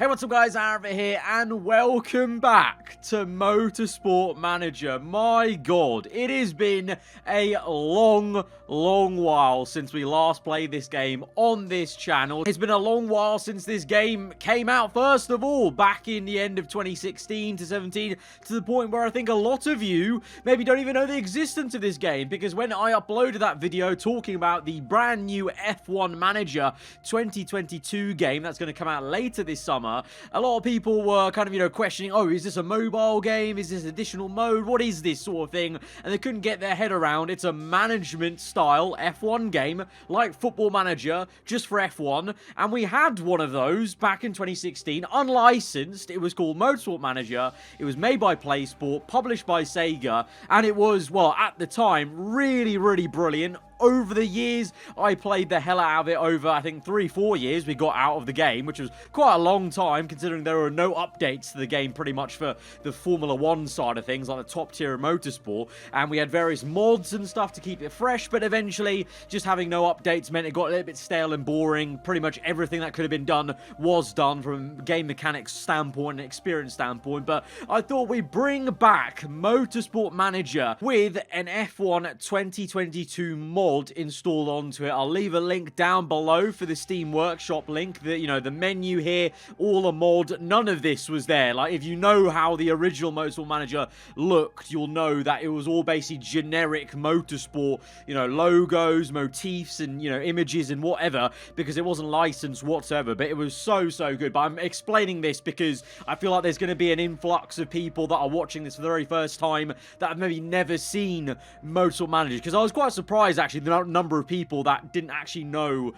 Hey, what's up guys, aarava here, and welcome back to Motorsport Manager. My god, it has been a long while since we last played this game on this channel. It's been a long while since this game came out, first of all, back in the end of 2016 to 17, to the point where I think a lot of you maybe don't even know the existence of this game, because when I uploaded that video talking about the brand new F1 Manager 2022 game that's going to come out later this summer, a lot of people were kind of, questioning, oh, is this a mobile game? Is this additional mode? What is this sort of thing? And they couldn't get their head around. It's a management-style F1 game, like Football Manager, just for F1. And we had one of those back in 2016, unlicensed. It was called Motorsport Manager. It was made by PlaySport, published by Sega, and it was, well, at the time, really brilliant. Over the years, I played the hell out of it. Over, I think, 3-4 years, we got out of the game, which was quite a long time, considering there were no updates to the game pretty much for the Formula 1 side of things, like the top tier of motorsport, and we had various mods and stuff to keep it fresh, but eventually, just having no updates meant it got a little bit stale and boring. Pretty much everything that could have been done was done from a game mechanics standpoint and experience standpoint, but I thought we'd bring back Motorsport Manager with an F1 2022 mod installed onto it. I'll leave a link down below for the Steam Workshop link. The menu here, all a mod, none of this was there. Like, if you know how the original Motorsport Manager looked, you'll know that it was all basically generic motorsport, logos, motifs, and, images and whatever, because it wasn't licensed whatsoever, but it was so good. But I'm explaining this because I feel like there's going to be an influx of people that are watching this for the very first time that have maybe never seen Motorsport Manager, because I was quite surprised, actually, the number of people that didn't actually know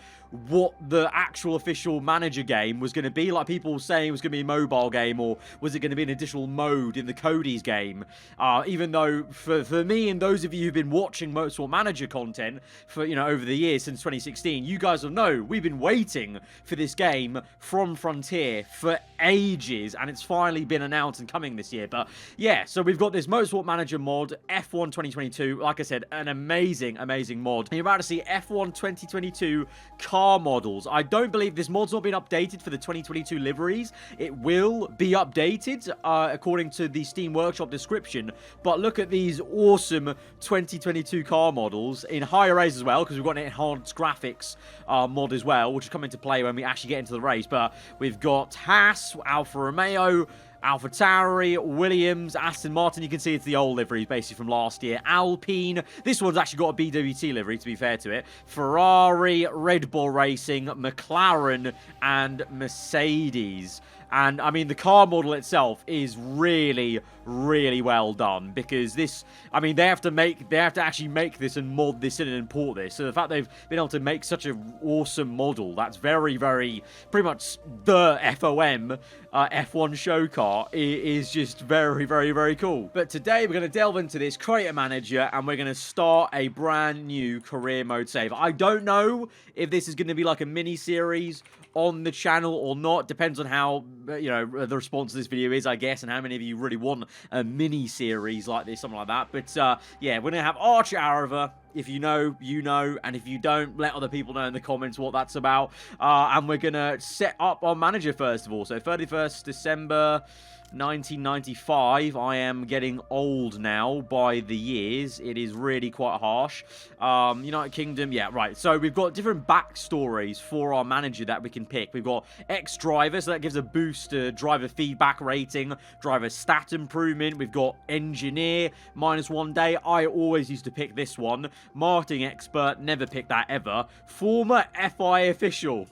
what the actual official manager game was going to be. Like, people saying it was going to be a mobile game, or was it going to be an additional mode in the Cody's game, even though for me and those of you who've been watching Motorsport Manager content for over the years since 2016, you guys will know we've been waiting for this game from Frontier for ages, and it's finally been announced and coming this year. But yeah, so we've got this Motorsport Manager mod, F1 2022, like I said, an amazing mod. And you're about to see F1 2022 car models. I don't believe this mod's not been updated for the 2022 liveries. It will be updated according to the Steam Workshop description, but look at these awesome 2022 car models in higher race as well, because we've got an enhanced graphics mod as well, which is coming to play when we actually get into the race. But we've got Haas, Alfa Romeo, AlphaTauri, Williams, Aston Martin. You can see it's the old livery, basically from last year. Alpine. This one's actually got a BWT livery, to be fair to it. Ferrari, Red Bull Racing, McLaren, and Mercedes. And, I mean, the car model itself is really well done, because this, I mean, they have to actually make this and mod this in and import this. So the fact they've been able to make such an awesome model, that's very pretty much the FOM F1 show car, is just very cool. But today we're going to delve into this Creator Manager, and we're going to start a brand new career mode save. I don't know if this is going to be like a mini series on the channel or not. Depends on how the response to this video is, I guess, and how many of you really want a mini series like this, something like that. But yeah, we're gonna have aarava. If you know, you know, and if you don't, let other people know in the comments what that's about. And we're gonna set up our manager first of all. So 31st December 1995. I am getting old now by the years. It is really quite harsh. United Kingdom, yeah, right. So we've got different backstories for our manager that we can pick. We've got ex-driver, so that gives a boost to driver feedback rating, driver stat improvement. We've got engineer, -1 day. I always used to pick this one. Marketing expert, never picked that ever. Former FI official.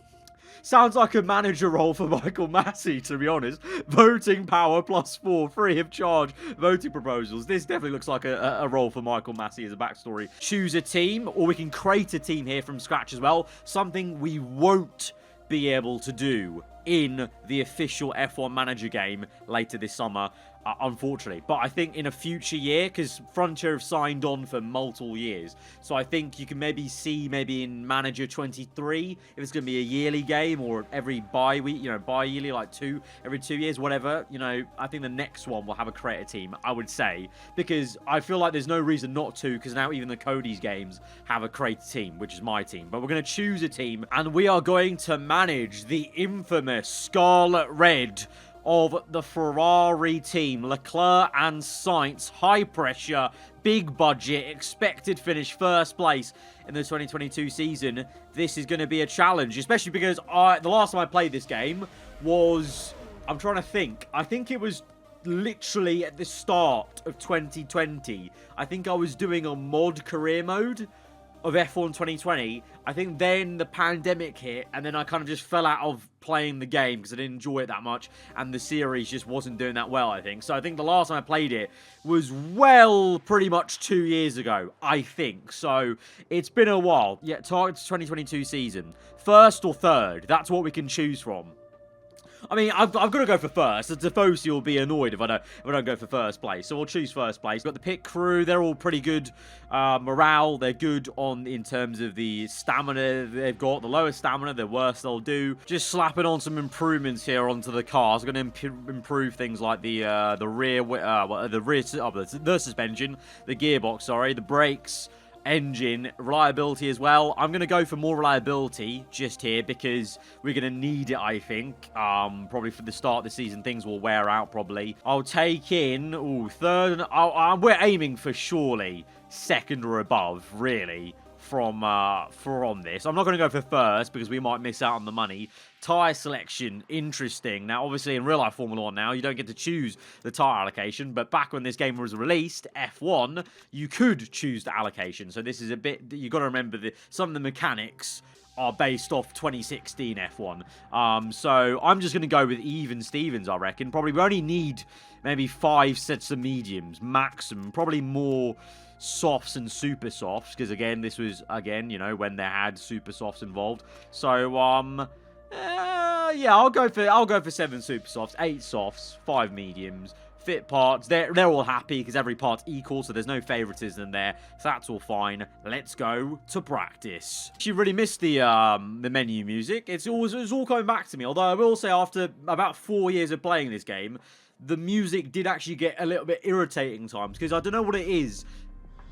Sounds like a manager role for Michael Massey, to be honest. Voting power +4, free of charge voting proposals. This definitely looks like a role for Michael Massey as a backstory. Choose a team, or we can create a team here from scratch as well. Something we won't be able to do in the official F1 Manager game later this summer. unfortunately. But I think in a future year, because Frontier have signed on for multiple years, so I think you can maybe see in Manager 23 if it's going to be a yearly game or every bi-week, bi-yearly, like every 2 years, whatever. I think the next one will have a creator team, I would say, because I feel like there's no reason not to, because now even the Cody's games have a creator team, which is my team. But we're going to choose a team, and we are going to manage the infamous Scarlet Red of the Ferrari team. Leclerc and Sainz, high pressure, big budget, expected finish first place in the 2022 season. This is going to be a challenge, especially because the last time I played this game was, I'm trying to think, I think it was literally at the start of 2020. I think I was doing a mod career mode of F1 2020. I think then the pandemic hit, and then I kind of just fell out of playing the game because I didn't enjoy it that much, and the series just wasn't doing that well, I think. So I think the last time I played it was, well, pretty much 2 years ago, I think. So it's been a while. Yeah, target 2022 season. First or third, that's what we can choose from. I mean, I've got to go for first. The Tifosi will be annoyed if I don't go for first place. So we'll choose first place. We've got the pit crew. They're all pretty good. Morale, they're good in terms of the stamina they've got. The lowest stamina, the worst they'll do. Just slapping on some improvements here onto the cars. We're going to improve things like the suspension, the gearbox, sorry, the brakes, engine, reliability as well. I'm going to go for more reliability just here because we're going to need it, I think. Probably for the start of the season, things will wear out probably. I'll take in, third. We're aiming for surely second or above, really, from this. I'm not going to go for first because we might miss out on the money. Tyre selection, interesting. Now, obviously, in real-life Formula 1 now, you don't get to choose the tyre allocation, but back when this game was released, F1, you could choose the allocation. So this is a bit, you've got to remember that some of the mechanics are based off 2016 F1. So I'm just going to go with even Stevens, I reckon. Probably we only need maybe 5 sets of mediums, maximum. Probably more softs and super softs, because again, this was, when they had super softs involved. So, yeah, I'll go for 7 super softs, 8 softs, 5 mediums, fit parts. They're all happy because every part's equal, so there's no favoritism there. So that's all fine. Let's go to practice. She really missed the menu music. It's all coming back to me. Although I will say, after about 4 years of playing this game, the music did actually get a little bit irritating times because I don't know what it is,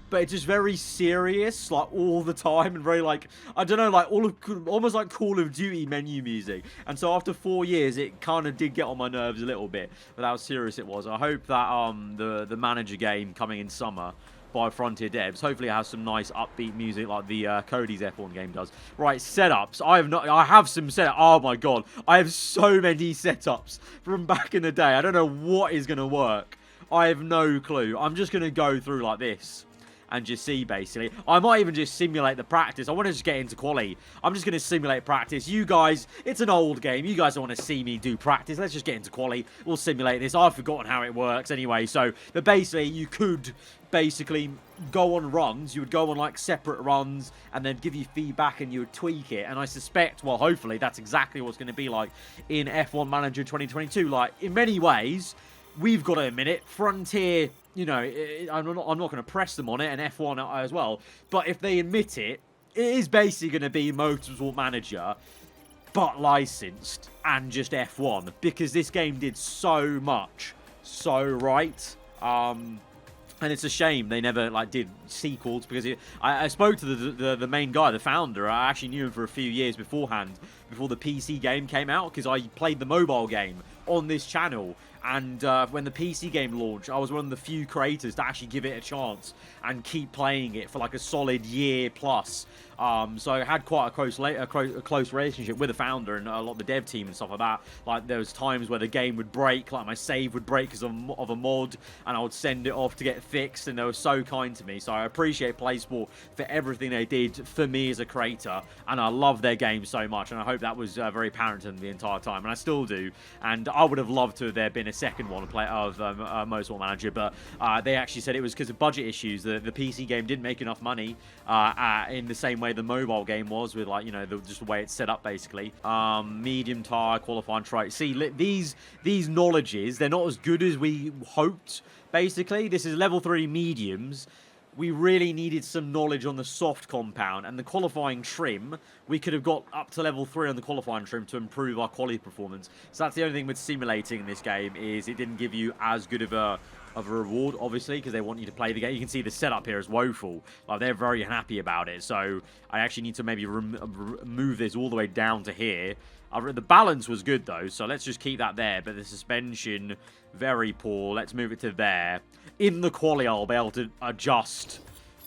but it's just very serious, like, all the time, and very, like, I don't know, like, almost like Call of Duty menu music. And so after 4 years, it kind of did get on my nerves a little bit, but how serious it was. I hope that the Manager game coming in summer by Frontier Devs, hopefully it has some nice upbeat music like the Cody's F1 game does. Right, setups. I have some setups. Oh my god, I have so many setups from back in the day. I don't know what is going to work. I have no clue. I'm just going to go through like this and just see, basically. I might even just simulate the practice. I want to just get into quali. I'm just going to simulate practice. You guys, it's an old game. You guys don't want to see me do practice. Let's just get into quali. We'll simulate this. I've forgotten how it works anyway. So, but basically, you could basically go on runs. You would go on, like, separate runs and then give you feedback and you would tweak it. And I suspect, well, hopefully, that's exactly what's going to be like in F1 Manager 2022. Like, in many ways, we've got to admit it, Frontier, I'm not going to press them on it, and F1 as well, but if they admit it, it is basically going to be Motorsport Manager, but licensed, and just F1, because this game did so much, so right, and it's a shame they never did sequels, because I spoke to the main guy, the founder. I actually knew him for a few years beforehand, before the PC game came out, because I played the mobile game on this channel. And when the PC game launched, I was one of the few creators to actually give it a chance and keep playing it for like a solid year plus. So I had quite a close relationship with the founder and a lot of the dev team and stuff like that. Like, there was times where the game would break, like my save would break because of a mod, and I would send it off to get fixed, and they were so kind to me. So I appreciate PlaySport for everything they did for me as a creator, and I love their game so much, and I hope that was very apparent to them the entire time, and I still do. And I would have loved to have there been a second one of Motorsport Manager, but they actually said it was because of budget issues. The PC game didn't make enough money in the same way the mobile game was, with like, you know, just the way it's set up basically. Medium tire, qualifying track. See, these knowledges, they're not as good as we hoped. Basically, this is level 3 mediums. We really needed some knowledge on the soft compound, and the qualifying trim, we could have got up to level 3 on the qualifying trim to improve our quality performance. So that's the only thing with simulating in this game, is it didn't give you as good of a reward, obviously, because they want you to play the game. You can see the setup here is woeful. Like, they're very happy about it. So I actually need to maybe move this all the way down to here. The balance was good, though, so let's just keep that there. But the suspension, very poor. Let's move it to there. In the quali, I'll be able to adjust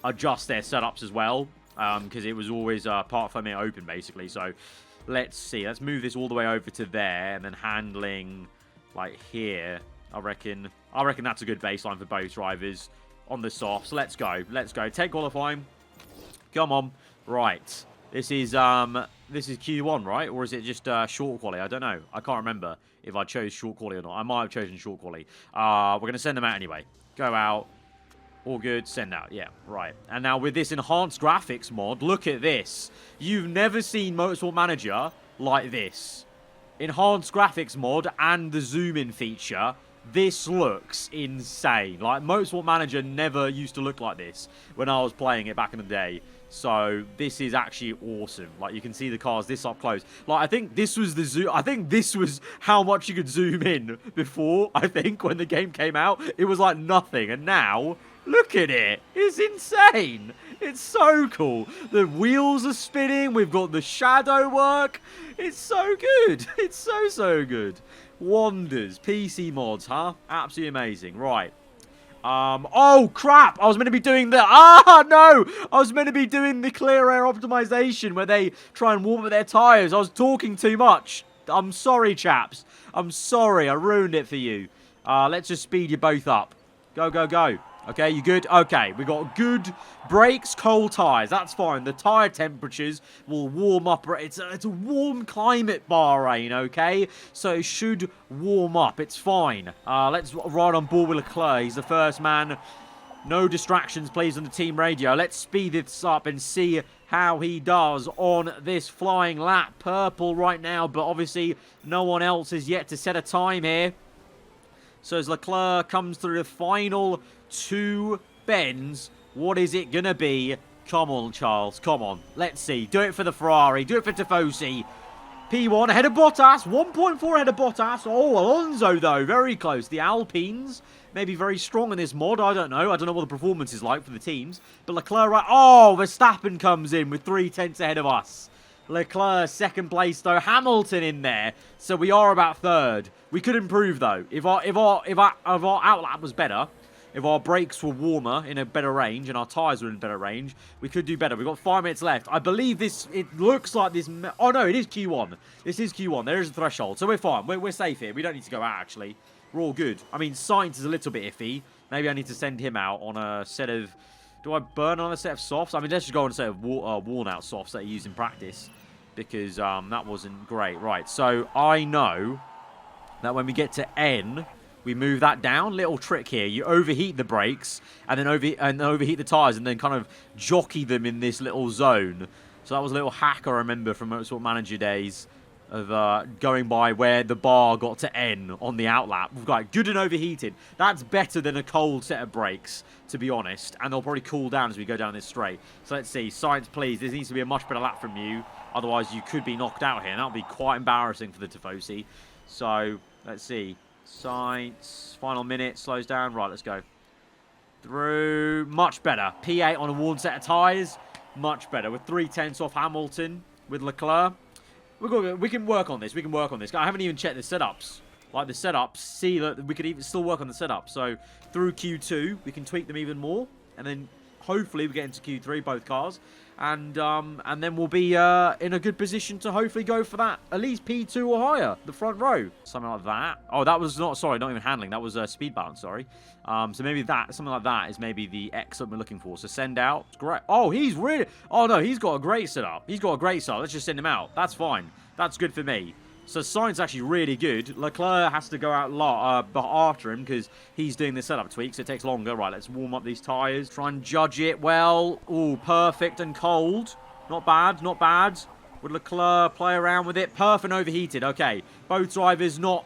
their setups as well, because it was always part from it open, basically. So let's see. Let's move this all the way over to there, and then handling, like, here. I reckon that's a good baseline for both drivers on the softs. Let's go. Let's go. Take qualifying. Come on. Right. This is Q1, right? Or is it just short quali? I don't know. I can't remember if I chose short quali or not. I might have chosen short quali. We're going to send them out anyway. Go out. All good. Send out. Yeah, right. And now with this enhanced graphics mod, look at this. You've never seen Motorsport Manager like this. Enhanced graphics mod and the zoom in feature. This looks insane. Like, Motorsport Manager never used to look like this when I was playing it back in the day. So this is actually awesome. Like, you can see the cars this up close. Like, I think this was the zoom. I think this was how much you could zoom in before. I think when the game came out, it was like nothing. And now, look at it. It's insane. It's so cool. The wheels are spinning. We've got the shadow work. It's so good. It's so good. Wonders. PC mods, huh? Absolutely amazing. Right. Oh, crap. I was meant to be doing the... no. I was meant to be doing the clear air optimization where they try and warm up their tires. I was talking too much. I'm sorry, chaps. I'm sorry. I ruined it for you. Let's just speed you both up. Go, go, go. Okay, you good? Okay, we got good brakes, cold tyres. That's fine. The tyre temperatures will warm up. It's a warm climate, Bahrain, okay? So it should warm up. It's fine. Let's ride on board with Leclerc. He's the first man. No distractions, please, on the team radio. Let's speed this up and see how he does on this flying lap. Purple right now, but obviously no one else is yet to set a time here. So as Leclerc comes through the final 2 bends, what is it going to be? Come on, Charles. Come on. Let's see. Do it for the Ferrari. Do it for Tifosi. P1 ahead of Bottas. 1.4 ahead of Bottas. Oh, Alonso, though. Very close. The Alpines may be very strong in this mod. I don't know. I don't know what the performance is like for the teams. But Leclerc, right. Oh, Verstappen comes in with 3/10 ahead of us. Leclerc, second place, though. Hamilton in there. So we are about third. We could improve, though. If our outlap was better, if our brakes were warmer in a better range and our tyres were in a better range, we could do better. We've got 5 minutes left. I believe this, it looks like this... Oh, no, it is Q1. This is Q1. There is a threshold. So we're fine. We're safe here. We don't need to go out, actually. We're all good. I mean, Sainz is a little bit iffy. Maybe I need to send him out on a set of... Do I burn on a set of softs? I mean, let's just go on a set of worn-out softs that I use in practice, because that wasn't great. Right, so I know that when we get to N, we move that down. Little trick here. You overheat the brakes and then overheat the tyres and then kind of jockey them in this little zone. So that was a little hack I remember from Motorsport Manager days of going by where the bar got to N on the outlap. We've got good and overheated. That's better than a cold set of brakes, to be honest. And they'll probably cool down as we go down this straight. So let's see. Sainz, please. This needs to be a much better lap from you. Otherwise, you could be knocked out here. And that would be quite embarrassing for the Tifosi. So, let's see. Sainz, final minute. Slows down. Right, let's go. Through. Much better. P8 on a worn set of tyres. Much better. With 3/10 off Hamilton with Leclerc. We can work on this. We can work on this. I haven't even checked the setups. Like the setups, see that we could even still work on the setup. So through Q2, we can tweak them even more, and then hopefully we get into Q3, both cars, and then we'll be in a good position to hopefully go for that at least P2 or higher, the front row, something like that. Oh, that was not even handling. That was speed balance. Sorry. So maybe something like that is maybe the X that we're looking for. So send out. Great. Oh, he's really... Oh, no, he's got a great setup. He's got a great setup. Let's just send him out. That's fine. That's good for me. So Sainz actually really good. Leclerc has to go out after him because he's doing the setup tweak, so it takes longer. Right, let's warm up these tyres. Try and judge it well. Ooh, perfect and cold. Not bad, not bad. Would Leclerc play around with it? Perfect and overheated. Okay, both drivers not,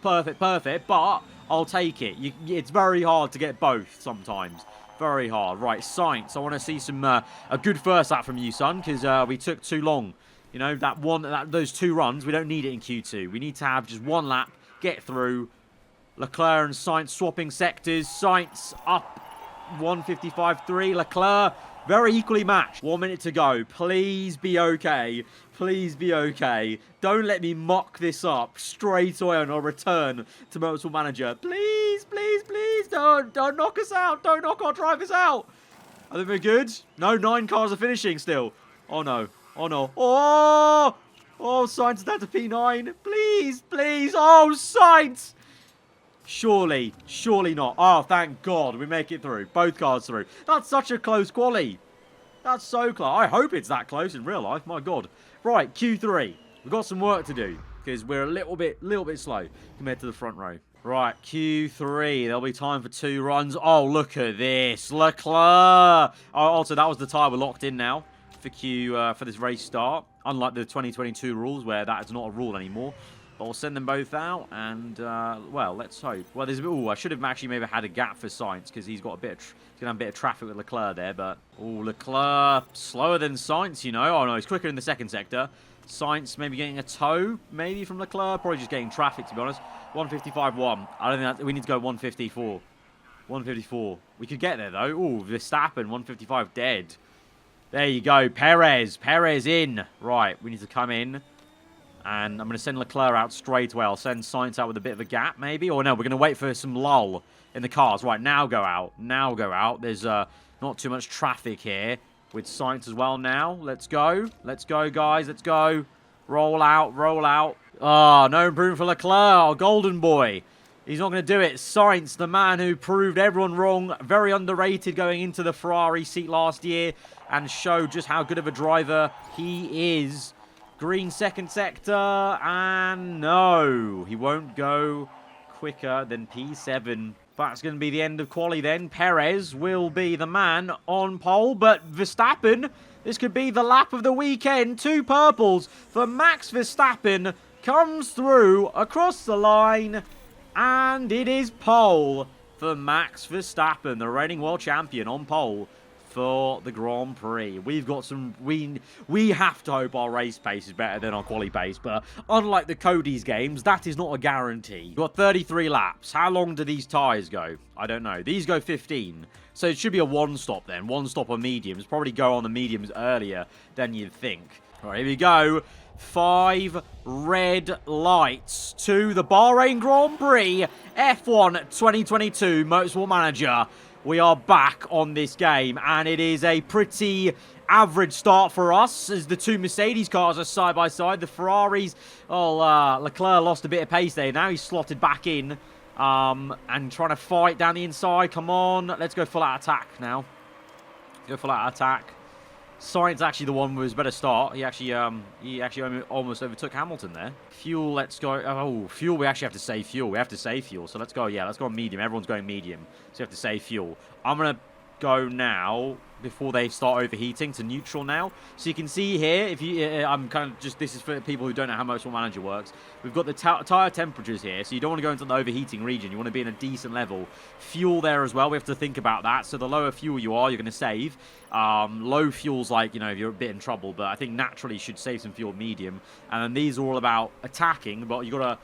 perfect, but I'll take it. It's very hard to get both sometimes. Very hard. Right, Sainz, I want to see some a good first lap from you, son, because we took too long. You know, those 2 runs, we don't need it in Q2. We need to have just 1 lap, get through. Leclerc and Sainz swapping sectors. Sainz up 155.3. Leclerc very equally matched. 1 minute to go. Please be okay. Please be okay. Don't let me muck this up straight away on our return to Motorsport Manager. Please, please, please don't knock us out. Don't knock our drivers out. I think we're good. No, 9 cars are finishing still. Oh no. Oh no. Oh! Oh, Sainz is down to P9. Please, please. Oh, Sainz! Surely. Surely not. Oh, thank God. We make it through. Both cars through. That's such a close quali. That's so close. I hope it's that close in real life. My God. Right, Q3. We've got some work to do because we're a little bit slow compared to the front row. Right, Q3. There'll be time for 2 runs. Oh, look at this. Leclerc. Oh, also, that was the tyre we're locked in now for this race start. Unlike the 2022 rules where that is not a rule anymore. But we'll send them both out and, well, let's hope. Well, there's I should have actually maybe had a gap for Sainz because he's got he's going to have a bit of traffic with Leclerc there. But, oh, Leclerc slower than Sainz, you know. Oh, no, he's quicker in the second sector. Sainz maybe getting a tow, maybe from Leclerc. Probably just getting traffic, to be honest. 155.1. I don't think we need to go 154. 154. We could get there, though. Oh, Verstappen, 155 dead. There you go. Perez. Perez in. Right, we need to come in. And I'm going to send Leclerc out straight away. I'll send Sainz out with a bit of a gap, maybe. Or no, we're going to wait for some lull in the cars. Right, now go out. Now go out. There's not too much traffic here with Sainz as well now. Let's go. Let's go, guys. Let's go. Roll out. Roll out. Oh, no improvement for Leclerc. Our golden boy. He's not going to do it. Sainz, the man who proved everyone wrong. Very underrated going into the Ferrari seat last year. And showed just how good of a driver he is. Green second sector. And no. He won't go quicker than P7. That's going to be the end of quali then. Perez will be the man on pole. But Verstappen, this could be the lap of the weekend. 2 purples for Max Verstappen. Comes through across the line. And it is pole for Max Verstappen, the reigning world champion, on pole for the Grand Prix. We've got some... We have to hope our race pace is better than our quali pace, but unlike the Cody's games, that is not a guarantee. We've got 33 laps. How long do these tyres go? I don't know. These go 15. So it should be a 1-stop then. 1-stop on mediums. Probably go on the mediums earlier than you'd think. All right, here we go. 5 red lights to the Bahrain Grand Prix F1 2022 Motorsport Manager. We are back on this game, and it is a pretty average start for us as the 2 Mercedes cars are side by side. The Ferraris, Leclerc lost a bit of pace there. Now he's slotted back in and trying to fight down the inside. Come on, let's go full out attack now. Go full out attack. Sainz actually the one with a better start. He actually almost overtook Hamilton there. Fuel, let's go. Oh, fuel, we actually have to save fuel. We have to save fuel. So let's go, yeah, let's go on medium. Everyone's going medium. So we have to save fuel. I'm going to go now before they start overheating to neutral now. So you can see here, if you, I'm kind of just, this is for people who don't know how Motorsport Manager works. We've got the tyre temperatures here, so you don't want to go into the overheating region. You want to be in a decent level. Fuel there as well, we have to think about that. So the lower fuel you are, you're going to save. Low fuel's like, you know, you're a bit in trouble, but I think naturally you should save some fuel medium. And then these are all about attacking, but you've got to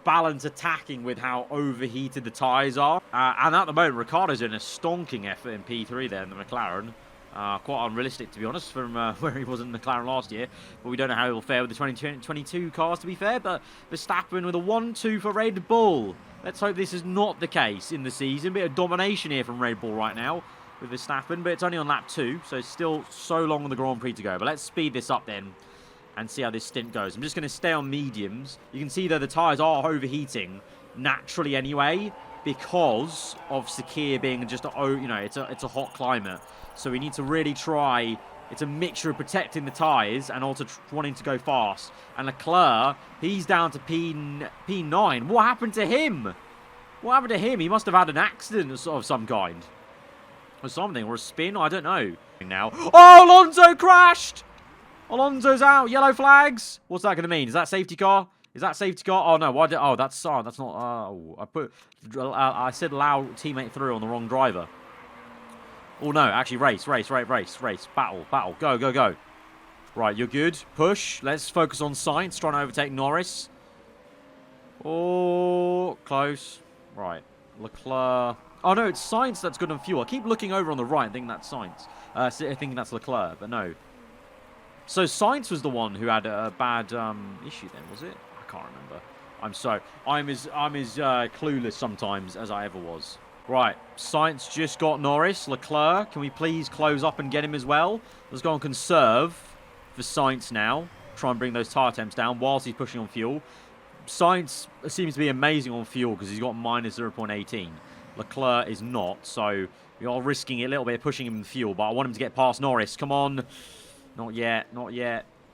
balance attacking with how overheated the tyres are. And at the moment, Ricciardo's in a stonking effort in P3 there in the McLaren. Quite unrealistic, to be honest, from where he was in McLaren last year. But we don't know how he will fare with the 2022 cars, to be fair. But Verstappen with a 1-2 for Red Bull. Let's hope this is not the case in the season. Bit of domination here from Red Bull right now with Verstappen. But it's only on lap 2, so it's still so long on the Grand Prix to go. But let's speed this up then and see how this stint goes. I'm just going to stay on mediums. You can see that the tyres are overheating naturally anyway because of Sakir being just, you know, it's a hot climate. So we need to really try It's a mixture of protecting the tyres and also wanting to go fast. And Leclerc, he's down to P9. What happened to him? What happened to him? He must have had an accident of some kind. Or something, or a spin, I don't know. Now, oh, Alonso crashed! Alonso's out, yellow flags. What's that going to mean? Is that safety car? Is that safety car? Oh, no, why did... Oh, that's not... I said allow teammate through on the wrong driver. Oh, no, actually, race. Battle. Go. Right, you're good. Push. Let's focus on Sainz, trying to overtake Norris. Oh, close. Right, Leclerc. Oh, no, it's Sainz that's good on fuel. I keep looking over on the right and thinking that's Sainz. Thinking that's Leclerc, but no. So Sainz was the one who had a bad issue then, was it? I can't remember. I'm as clueless sometimes as I ever was. Right, Sainz just got Norris. Leclerc, can we please close up and get him as well? Let's go and conserve for Sainz now. Try and bring those tyre temps down whilst he's pushing on fuel. Sainz seems to be amazing on fuel because he's got minus 0.18. Leclerc is not, so we are risking it a little bit, pushing him in fuel, but I want him to get past Norris. Come on. Not yet.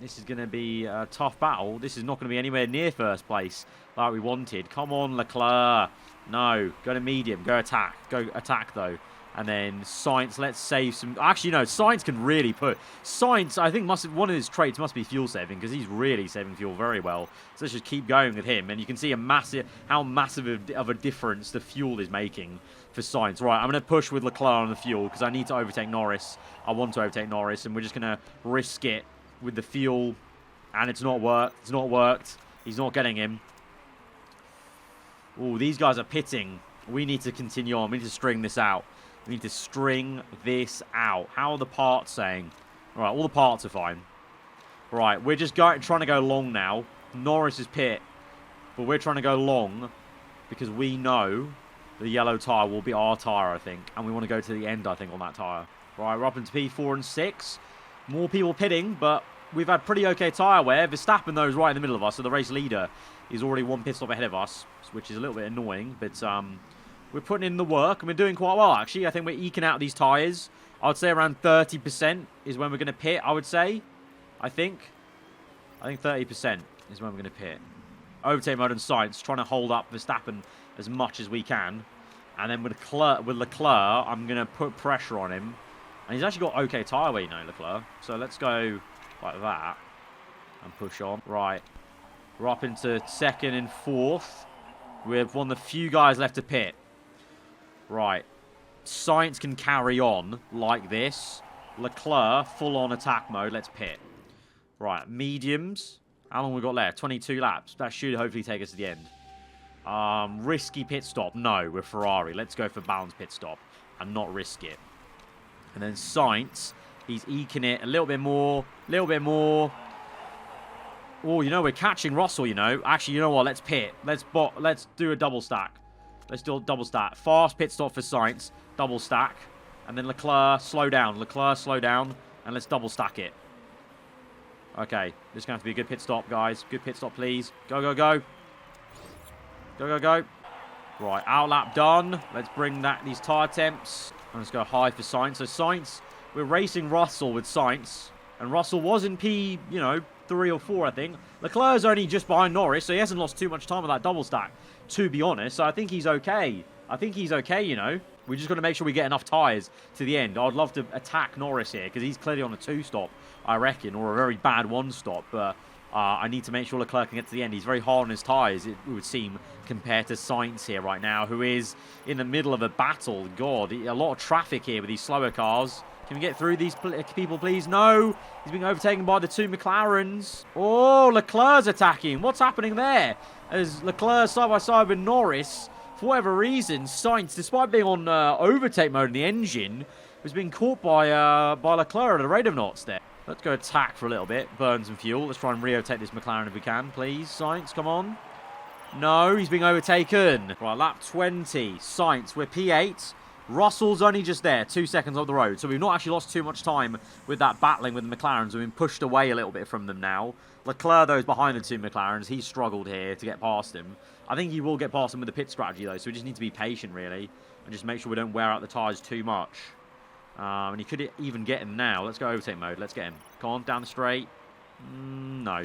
This is going to be a tough battle. This is not going to be anywhere near first place like we wanted. Come on, Leclerc. No, go to medium. Go attack. Go attack, though. And then Sainz, let's save some... Actually, no, Sainz can really put... Sainz, I think one of his traits must be fuel saving, because he's really saving fuel very well. So let's just keep going with him. And you can see how massive of a difference the fuel is making for Sainz. Right, I'm going to push with Leclerc on the fuel, because I need to overtake Norris. I want to overtake Norris, and we're just going to risk it with the fuel. And it's not worked. It's not worked. He's not getting him. Oh, these guys are pitting. We need to continue on. We need to string this out. We need to string this out. How are the parts saying? All right, all the parts are fine. Right, we're just trying to go long now. Norris is pit, but we're trying to go long because we know the yellow tyre will be our tyre, I think. And we want to go to the end, I think, on that tyre. Right, we're up into P4 and 6. More people pitting, but we've had pretty okay tyre wear. Verstappen, though, is right in the middle of us, so the race leader is already one pit stop ahead of us, which is a little bit annoying, but we're putting in the work, and we're doing quite well, actually. I think we're eking out these tyres. I would say around 30% is when we're going to pit, I would say. I think 30% is when we're going to pit. Overtake mode and Sainz, trying to hold up Verstappen as much as we can. And then with Leclerc, I'm going to put pressure on him. And he's actually got okay tyre weight now, Leclerc. So let's go like that and push on. Right. We're up into second and fourth. We have one of the few guys left to pit. Right. Sainz can carry on like this. Leclerc, full-on attack mode. Let's pit. Right. Mediums. How long we got left? 22 laps. That should hopefully take us to the end. Risky pit stop. No, we're Ferrari. Let's go for balanced pit stop and not risk it. And then Sainz, he's eking it a little bit more. Oh, you know, we're catching Russell, you know. Actually, you know what? Let's pit. Let's do a double stack. Let's do a double stack. Fast pit stop for Sainz. Double stack. And then Leclerc, slow down. And let's double stack it. Okay. This is going to have to be a good pit stop, guys. Good pit stop, please. Go. Go. Right. Outlap done. Let's bring these tyre temps. And let's go high for Sainz. So Sainz, we're racing Russell with Sainz. And Russell was in P, 3 or 4, I think. Leclerc's only just behind Norris, so he hasn't lost too much time with that double stack, to be honest. So I think he's okay. We just got to make sure we get enough tyres to the end. I'd love to attack Norris here, because he's clearly on a 2-stop, I reckon, or a very bad 1-stop. But I need to make sure Leclerc can get to the end. He's very hard on his tyres, it would seem, compared to Sainz here right now, who is in the middle of a battle. God, a lot of traffic here with these slower cars. Can we get through these people, please? No. He's being overtaken by the 2 McLarens. Oh, Leclerc's attacking. What's happening there? As Leclerc side by side with Norris, for whatever reason, Sainz, despite being on overtake mode in the engine, was being caught by Leclerc at a rate of knots there. Let's go attack for a little bit. Burn some fuel. Let's try and re-overtake this McLaren if we can, please. Sainz, come on. No, he's being overtaken. Right, lap 20. Sainz, we're P8. Russell's only just there, 2 seconds on the road. So we've not actually lost too much time with that battling with the McLarens. We've been pushed away a little bit from them now. Leclerc, though, is behind the 2 McLarens. He's struggled here to get past him. I think he will get past him with the pit strategy, though. So we just need to be patient, really. And just make sure we don't wear out the tyres too much. And he could even get him now. Let's go overtake mode. Let's get him. Come on, down the straight. No.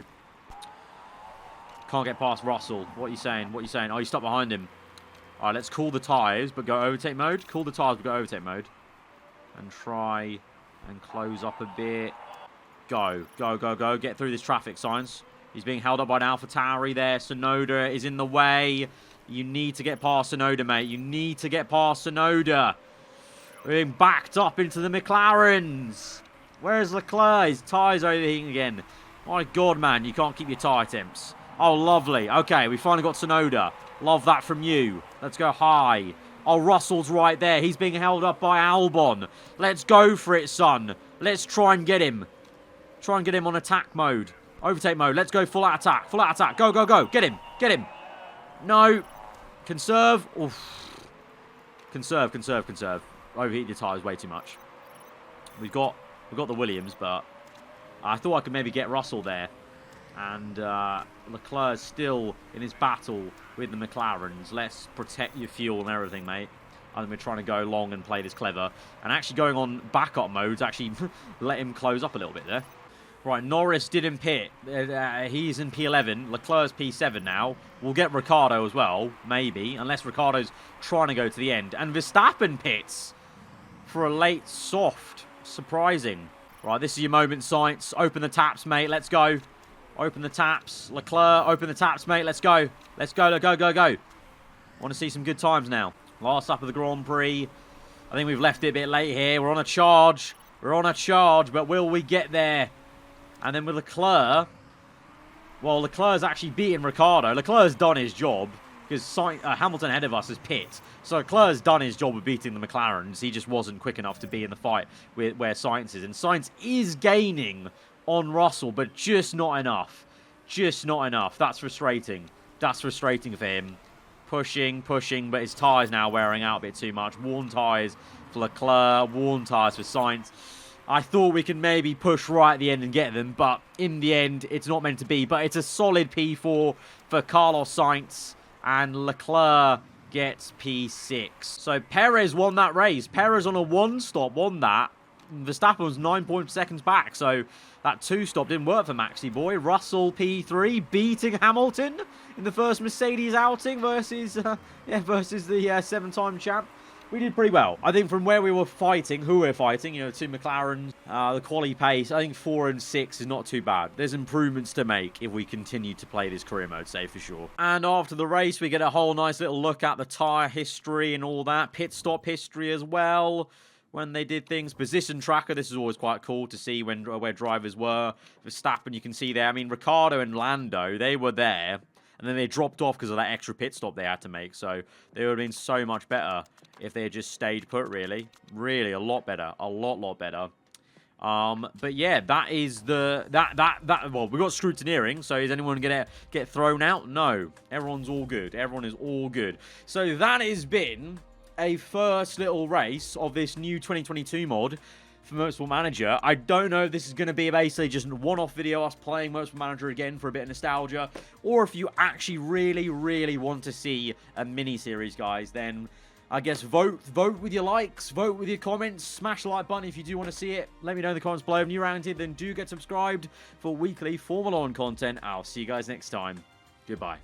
Can't get past Russell. What are you saying? What are you saying? Oh, you stopped behind him. All right, let's cool the tyres, but go overtake mode. Cool the tyres, but go overtake mode. And try and close up a bit. Go, go, go, go. Get through this traffic, Sainz. He's being held up by an AlphaTauri there. Tsunoda is in the way. You need to get past Tsunoda, mate. You need to get past Tsunoda. We're being backed up into the McLarens. Where's Leclerc? His tyres are overheating again. My God, man. You can't keep your tyre temps. Oh, lovely. Okay, we finally got Tsunoda. Love that from you. Let's go high. Oh, Russell's right there. He's being held up by Albon. Let's go for it, son. Let's try and get him. Try and get him on attack mode. Overtake mode. Let's go full out attack. Full out attack. Go, go, go. Get him. Get him. No. Conserve. Oof. Conserve, conserve, conserve. Overheat your tyres way too much. We've got the Williams, but I thought I could maybe get Russell there. And Leclerc's still in his battle with the McLarens. Let's protect your fuel and everything, mate. I think we're trying to go long and play this clever. And actually going on backup modes actually let him close up a little bit there. Right, Norris didn't pit. He's in P11. Leclerc's P7 now. We'll get Ricciardo as well, maybe. Unless Ricciardo's trying to go to the end. And Verstappen pits for a late soft. Surprising. Right, this is your moment, Sainz. Open the taps, mate. Let's go. Open the taps. Leclerc, open the taps, mate. Let's go. Let's go, go, go, go. Want to see some good times now. Last lap of the Grand Prix. I think we've left it a bit late here. We're on a charge. We're on a charge, but will we get there? And then with Leclerc, well, Leclerc's actually beating Ricciardo. Leclerc's done his job because Hamilton ahead of us is pit. So Leclerc's done his job of beating the McLarens. He just wasn't quick enough to be in the fight where Sainz is. And Sainz is gaining on Russell, but just not enough. Just not enough. That's frustrating. That's frustrating for him. Pushing, pushing, but his tyres now wearing out a bit too much. Worn tyres for Leclerc, worn tyres for Sainz. I thought we could maybe push right at the end and get them, but in the end, it's not meant to be. But it's a solid P4 for Carlos Sainz, and Leclerc gets P6. So Perez won that race. Perez on a one-stop won that. Verstappen was 9 seconds back, so that two-stop didn't work for Maxi boy. Russell P3 beating Hamilton in the first Mercedes outing versus the seven-time champ. We did pretty well. I think from where we were fighting, who we're fighting, you know, two McLarens, the quali pace, I think 4 and 6 is not too bad. There's improvements to make if we continue to play this career mode, say for sure. And after the race, we get a whole nice little look at the tyre history and all that. Pit stop history as well. When they did things. Position tracker, this is always quite cool to see where drivers were. Verstappen, you can see there. I mean, Ricciardo and Lando, they were there. And then they dropped off because of that extra pit stop they had to make. So they would have been so much better if they had just stayed put, really. Really, a lot better. A lot better. But yeah, that is the... Well, we got scrutineering. So is anyone going to get thrown out? No. Everyone's all good. Everyone is all good. So that has been a first little race of this new 2022 mod for Motorsport Manager. I don't know if this is going to be basically just a one-off video, us playing Motorsport Manager again for a bit of nostalgia, or if you actually really want to see a mini-series, guys, then I guess vote with your likes, vote with your comments, smash the like button if you do want to see it. Let me know in the comments below. If you're around here, then do get subscribed for weekly Formula 1 content. I'll see you guys next time. Goodbye.